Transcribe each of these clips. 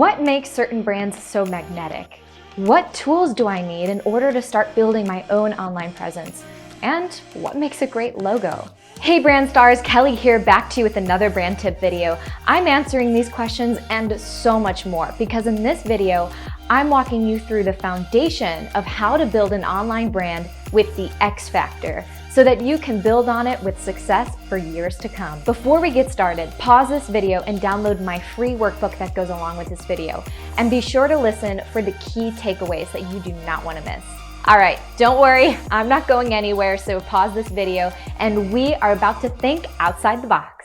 What makes certain brands so magnetic? What tools do I need in order to start building my own online presence? And what makes a great logo? Hey brand stars, Kelly here, back to you with another brand tip video. I'm answering these questions and so much more because in this video, I'm walking you through the foundation of how to build an online brand with the X factor so that you can build on it with success for years to come. Before we get started, pause this video and download my free workbook that goes along with this video. And be sure to listen for the key takeaways that you do not want to miss. All right, don't worry, I'm not going anywhere, so pause this video and we are about to think outside the box.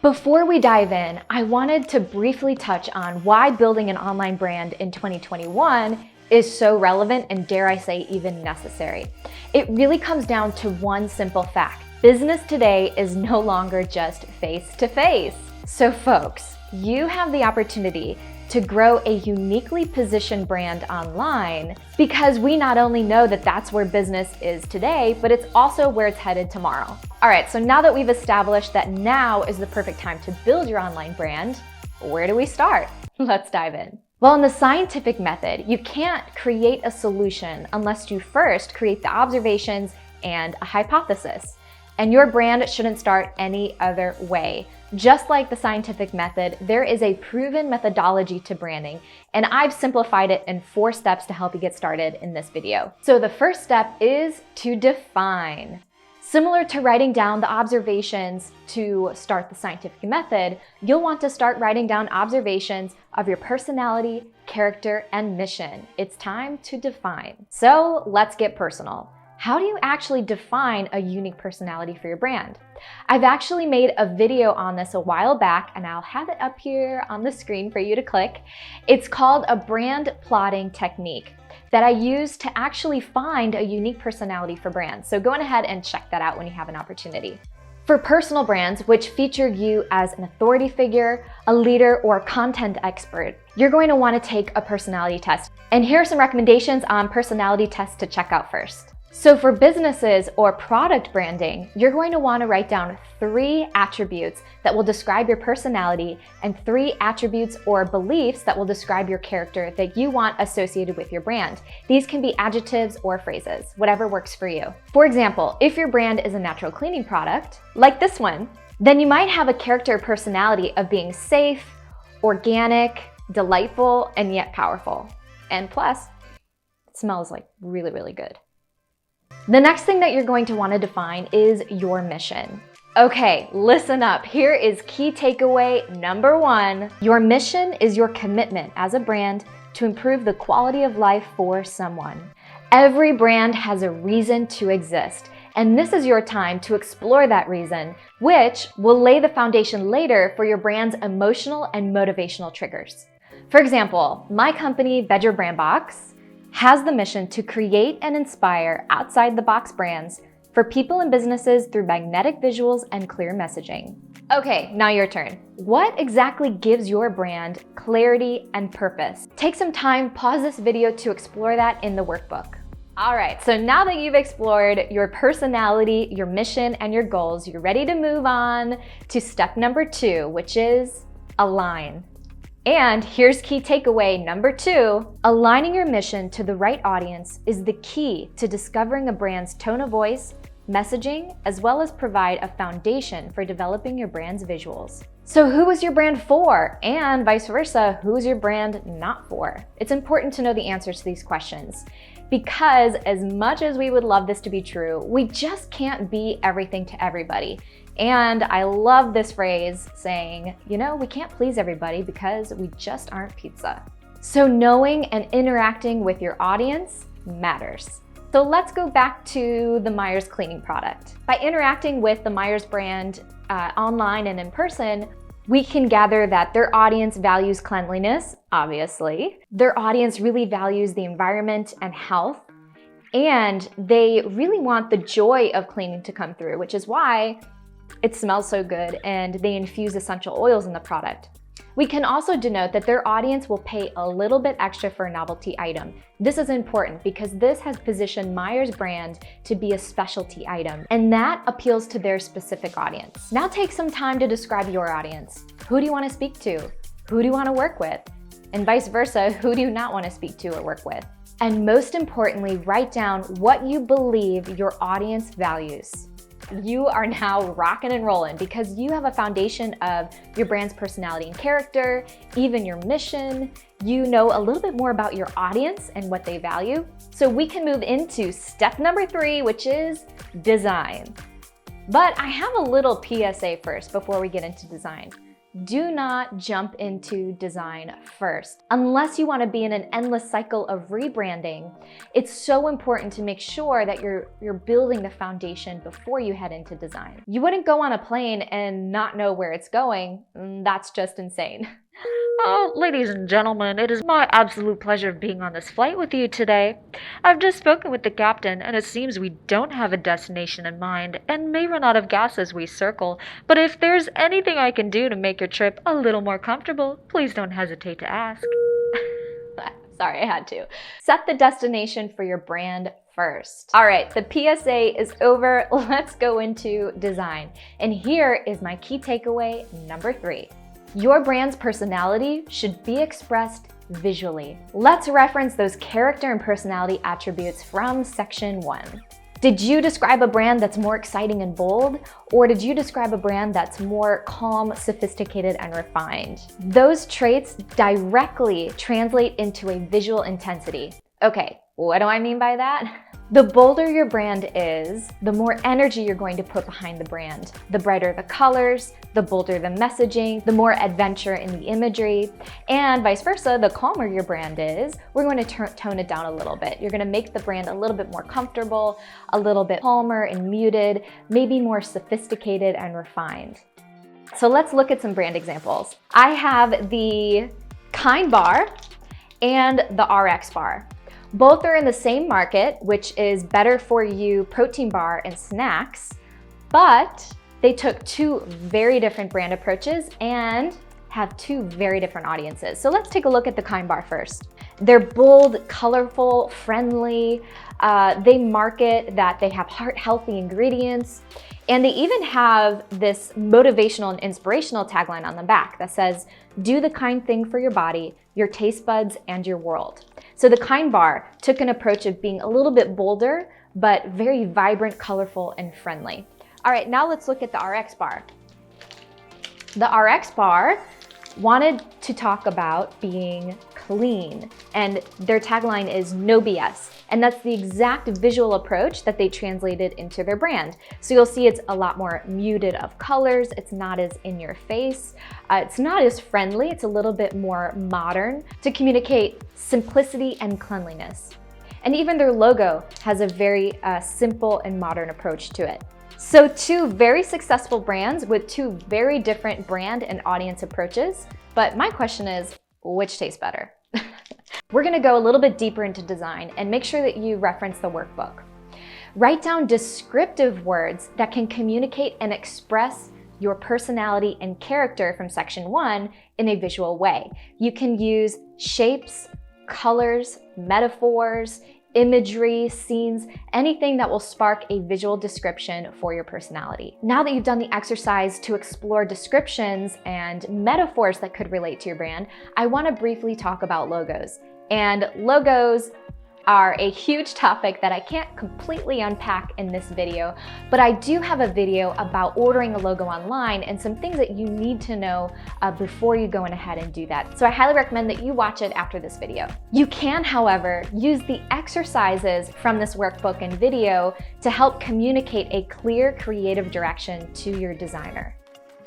Before we dive in, I wanted to briefly touch on why building an online brand in 2021 is so relevant and, dare I say, even necessary. It really comes down to one simple fact. Business today is no longer just face-to-face. So folks, you have the opportunity to grow a uniquely positioned brand online because we not only know that that's where business is today, but it's also where it's headed tomorrow. All right, so now that we've established that now is the perfect time to build your online brand, where do we start? Let's dive in. Well, in the scientific method, you can't create a solution unless you first create the observations and a hypothesis. And your brand shouldn't start any other way. Just like the scientific method, there is a proven methodology to branding, and I've simplified it in 4 steps to help you get started in this video. So the first step is to define. Similar to writing down the observations to start the scientific method, you'll want to start writing down observations of your personality, character, and mission. It's time to define. So let's get personal. How do you actually define a unique personality for your brand? I've actually made a video on this a while back, and I'll have it up here on the screen for you to click. It's called a brand plotting technique that I use to actually find a unique personality for brands. So go on ahead and check that out when you have an opportunity. For personal brands, which feature you as an authority figure, a leader, or a content expert, you're going to want to take a personality test. And here are some recommendations on personality tests to check out first. So for businesses or product branding, you're going to want to write down 3 attributes that will describe your personality and 3 attributes or beliefs that will describe your character that you want associated with your brand. These can be adjectives or phrases, whatever works for you. For example, if your brand is a natural cleaning product, like this one, then you might have a character or personality of being safe, organic, delightful, and yet powerful. And plus, it smells like really, really good. The next thing that you're going to want to define is your mission. Okay, listen up. Here is key takeaway number 1. Your mission is your commitment as a brand to improve the quality of life for someone. Every brand has a reason to exist, and this is your time to explore that reason, which will lay the foundation later for your brand's emotional and motivational triggers. For example, my company, Bed Your Brand Box, has the mission to create and inspire outside-the-box brands for people and businesses through magnetic visuals and clear messaging. Okay, now your turn. What exactly gives your brand clarity and purpose? Take some time, pause this video to explore that in the workbook. All right, so now that you've explored your personality, your mission, and your goals, you're ready to move on to step number 2, which is align. And here's key takeaway number 2. Aligning your mission to the right audience is the key to discovering a brand's tone of voice, messaging, as well as provide a foundation for developing your brand's visuals. So who is your brand for? And vice versa, who is your brand not for? It's important to know the answers to these questions because as much as we would love this to be true, we just can't be everything to everybody. And I love this phrase saying, you know, we can't please everybody because we just aren't pizza. So knowing and interacting with your audience matters. So let's go back to the Myers cleaning product. By interacting with the Myers brand online and in person, we can gather that their audience values cleanliness, obviously. Their audience really values the environment and health. And they really want the joy of cleaning to come through, which is why it smells so good and they infuse essential oils in the product. We can also denote that their audience will pay a little bit extra for a novelty item. This is important because this has positioned Meyer's brand to be a specialty item, and that appeals to their specific audience. Now take some time to describe your audience. Who do you want to speak to? Who do you want to work with? And vice versa, who do you not want to speak to or work with? And most importantly, write down what you believe your audience values. You are now rocking and rolling because you have a foundation of your brand's personality and character, even your mission. You know a little bit more about your audience and what they value. So we can move into step number 3, which is design. But I have a little PSA first before we get into design. Do not jump into design first. Unless you want to be in an endless cycle of rebranding, it's so important to make sure that you're building the foundation before you head into design. You wouldn't go on a plane and not know where it's going. That's just insane. Oh, ladies and gentlemen, it is my absolute pleasure being on this flight with you today. I've just spoken with the captain, and it seems we don't have a destination in mind and may run out of gas as we circle. But if there's anything I can do to make your trip a little more comfortable, please don't hesitate to ask. Sorry, I had to. Set the destination for your brand first. All right, the PSA is over. Let's go into design. And here is my key takeaway number 3. Your brand's personality should be expressed visually. Let's reference those character and personality attributes from section 1. Did you describe a brand that's more exciting and bold, or did you describe a brand that's more calm, sophisticated, and refined? Those traits directly translate into a visual intensity. Okay, what do I mean by that? The bolder your brand is, the more energy you're going to put behind the brand. The brighter the colors, the bolder the messaging, the more adventure in the imagery, and vice versa, the calmer your brand is, we're going to tone it down a little bit. You're going to make the brand a little bit more comfortable, a little bit calmer and muted, maybe more sophisticated and refined. So let's look at some brand examples. I have the Kind bar and the RX bar. Both are in the same market, which is better for you protein bar and snacks, but they took 2 very different brand approaches and have 2 very different audiences. So let's take a look at the Kind bar first. They're bold, colorful, friendly. They market that they have heart-healthy ingredients, and they even have this motivational and inspirational tagline on the back that says, "Do the kind thing for your body, your taste buds, and your world." So the Kind bar took an approach of being a little bit bolder, but very vibrant, colorful, and friendly. All right, now let's look at the RX bar. The RX bar wanted to talk about being clean, and their tagline is "No BS." And that's the exact visual approach that they translated into their brand. So you'll see it's a lot more muted of colors. It's not as in your face. It's not as friendly. It's a little bit more modern to communicate simplicity and cleanliness. And even their logo has a very simple and modern approach to it. So 2 very successful brands with 2 very different brand and audience approaches. But my question is, which tastes better? We're gonna go a little bit deeper into design and make sure that you reference the workbook. Write down descriptive words that can communicate and express your personality and character from section 1 in a visual way. You can use shapes, colors, metaphors, imagery, scenes, anything that will spark a visual description for your personality. Now that you've done the exercise to explore descriptions and metaphors that could relate to your brand, I want to briefly talk about logos. And logos are a huge topic that I can't completely unpack in this video, but I do have a video about ordering a logo online and some things that you need to know before you go ahead and do that. So I highly recommend that you watch it after this video. You can, however, use the exercises from this workbook and video to help communicate a clear creative direction to your designer.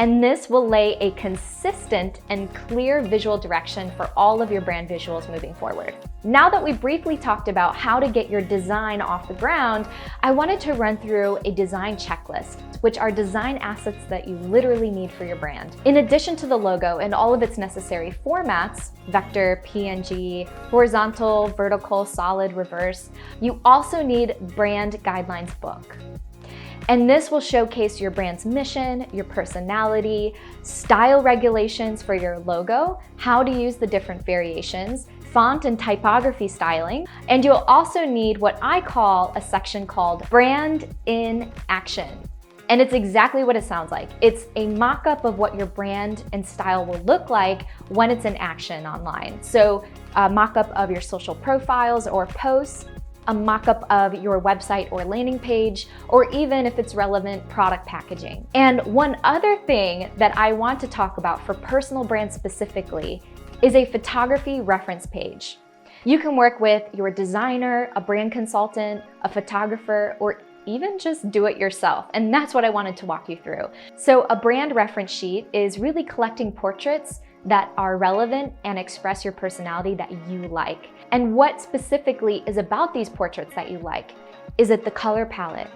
And this will lay a consistent and clear visual direction for all of your brand visuals moving forward. Now that we briefly talked about how to get your design off the ground, I wanted to run through a design checklist, which are design assets that you literally need for your brand. In addition to the logo and all of its necessary formats, vector, PNG, horizontal, vertical, solid, reverse, you also need brand guidelines book. And this will showcase your brand's mission, your personality, style regulations for your logo, how to use the different variations, font and typography styling, and you'll also need what I call a section called Brand in Action. And it's exactly what it sounds like. It's a mock-up of what your brand and style will look like when it's in action online. So a mock-up of your social profiles or posts, a mock-up of your website or landing page, or even if it's relevant, product packaging. And one other thing that I want to talk about for personal brands specifically is a photography reference page. You can work with your designer, a brand consultant, a photographer, or even just do it yourself. And that's what I wanted to walk you through. So a brand reference sheet is really collecting portraits that are relevant and express your personality that you like. And what specifically is about these portraits that you like? Is it the color palette?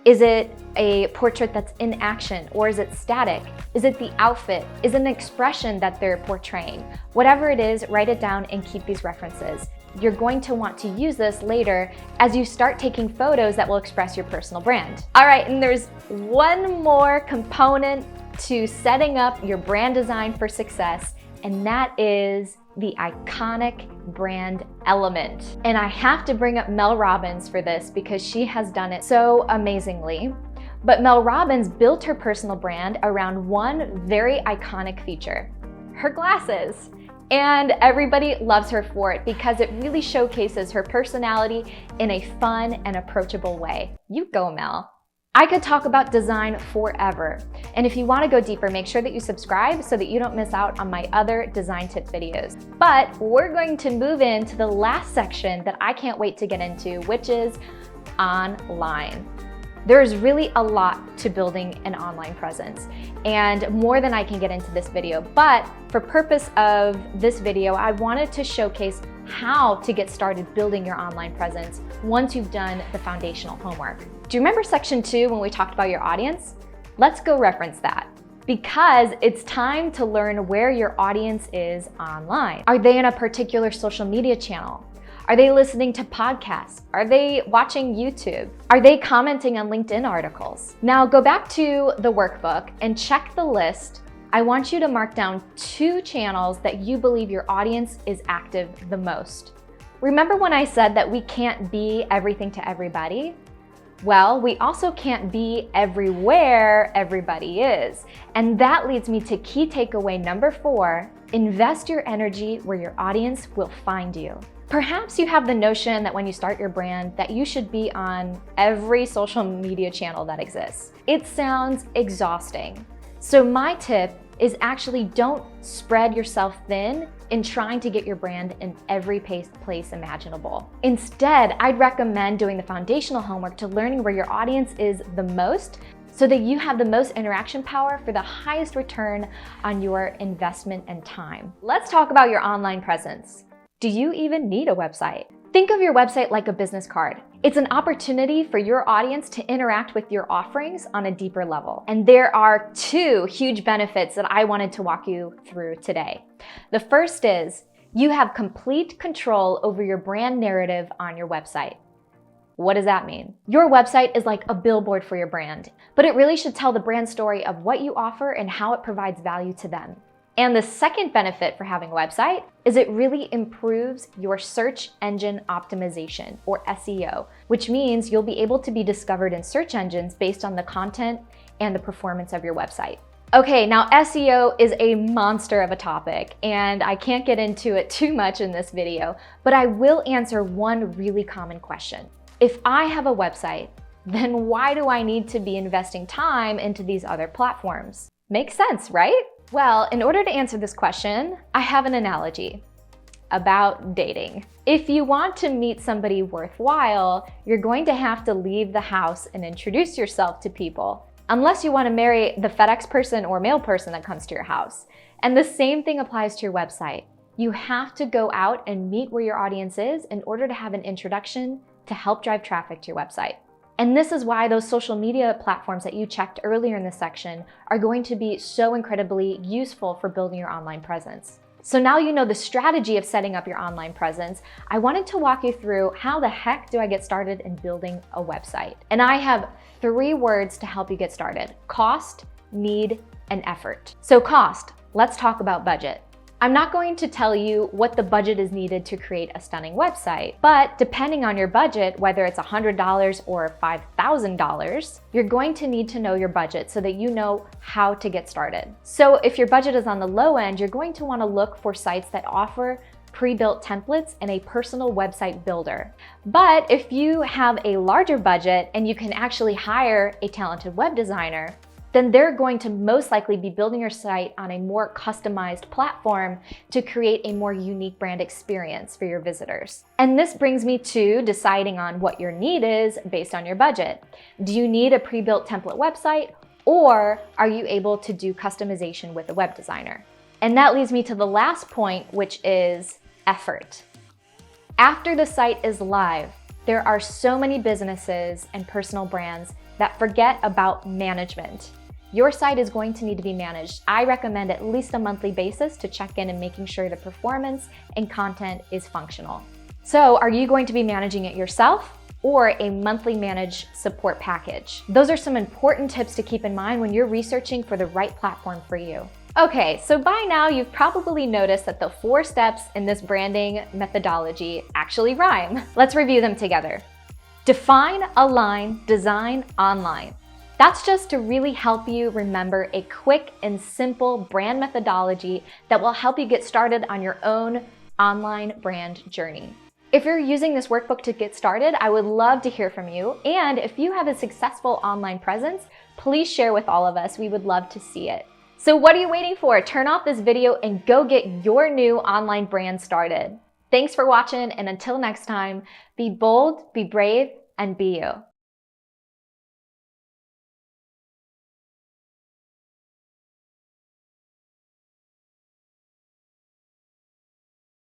Is it a portrait that's in action, or is it static? Is it the outfit? Is it an expression that they're portraying? Whatever it is, write it down and keep these references. You're going to want to use this later as you start taking photos that will express your personal brand. All right, and there's one more component to setting up your brand design for success, and that is the iconic brand element. And I have to bring up Mel Robbins for this because she has done it so amazingly. But Mel Robbins built her personal brand around one very iconic feature, her glasses. And everybody loves her for it because it really showcases her personality in a fun and approachable way. You go, Mel. I could talk about design forever. And if you want to go deeper, make sure that you subscribe so that you don't miss out on my other design tip videos. But we're going to move into the last section that I can't wait to get into, which is online. There's really a lot to building an online presence, and more than I can get into this video. But for purpose of this video, I wanted to showcase how to get started building your online presence once you've done the foundational homework. Do you remember section 2 when we talked about your audience? Let's go reference that, because it's time to learn where your audience is online. Are they in a particular social media channel? Are they listening to podcasts? Are they watching YouTube? Are they commenting on LinkedIn articles? Now go back to the workbook and check the list. I want you to mark down 2 channels that you believe your audience is active the most. Remember when I said that we can't be everything to everybody? Well, we also can't be everywhere everybody is. And that leads me to key takeaway number 4, invest your energy where your audience will find you. Perhaps you have the notion that when you start your brand that you should be on every social media channel that exists. It sounds exhausting. So my tip is actually don't spread yourself thin in trying to get your brand in every place imaginable. Instead, I'd recommend doing the foundational homework to learning where your audience is the most so that you have the most interaction power for the highest return on your investment and time. Let's talk about your online presence. Do you even need a website? Think of your website like a business card. It's an opportunity for your audience to interact with your offerings on a deeper level. And there are 2 huge benefits that I wanted to walk you through today. The first is you have complete control over your brand narrative on your website. What does that mean? Your website is like a billboard for your brand, but it really should tell the brand story of what you offer and how it provides value to them. And the second benefit for having a website is it really improves your search engine optimization, or SEO, which means you'll be able to be discovered in search engines based on the content and the performance of your website. Okay, now SEO is a monster of a topic, and I can't get into it too much in this video, but I will answer one really common question. If I have a website, then why do I need to be investing time into these other platforms? Makes sense, right? Well, in order to answer this question, I have an analogy about dating. If you want to meet somebody worthwhile, you're going to have to leave the house and introduce yourself to people, unless you want to marry the FedEx person or mail person that comes to your house. And the same thing applies to your website. You have to go out and meet where your audience is in order to have an introduction to help drive traffic to your website. And this is why those social media platforms that you checked earlier in this section are going to be so incredibly useful for building your online presence. So now you know the strategy of setting up your online presence. I wanted to walk you through how the heck do I get started in building a website? And I have 3 words to help you get started: cost, need, and effort. So cost, let's talk about budget. I'm not going to tell you what the budget is needed to create a stunning website, but depending on your budget, whether it's $100 or $5,000, you're going to need to know your budget so that you know how to get started. So if your budget is on the low end, you're going to want to look for sites that offer pre-built templates and a personal website builder. But if you have a larger budget and you can actually hire a talented web designer, then they're going to most likely be building your site on a more customized platform to create a more unique brand experience for your visitors. And this brings me to deciding on what your need is based on your budget. Do you need a pre-built template website, or are you able to do customization with a web designer? And that leads me to the last point, which is effort. After the site is live, there are so many businesses and personal brands that forget about management. Your site is going to need to be managed. I recommend at least a monthly basis to check in and making sure the performance and content is functional. So are you going to be managing it yourself or a monthly managed support package? Those are some important tips to keep in mind when you're researching for the right platform for you. Okay, so by now you've probably noticed that the 4 steps in this branding methodology actually rhyme. Let's review them together. Define, align, design, online. That's just to really help you remember a quick and simple brand methodology that will help you get started on your own online brand journey. If you're using this workbook to get started, I would love to hear from you. And if you have a successful online presence, please share with all of us. We would love to see it. So what are you waiting for? Turn off this video and go get your new online brand started. Thanks for watching, and until next time, be bold, be brave, and be you.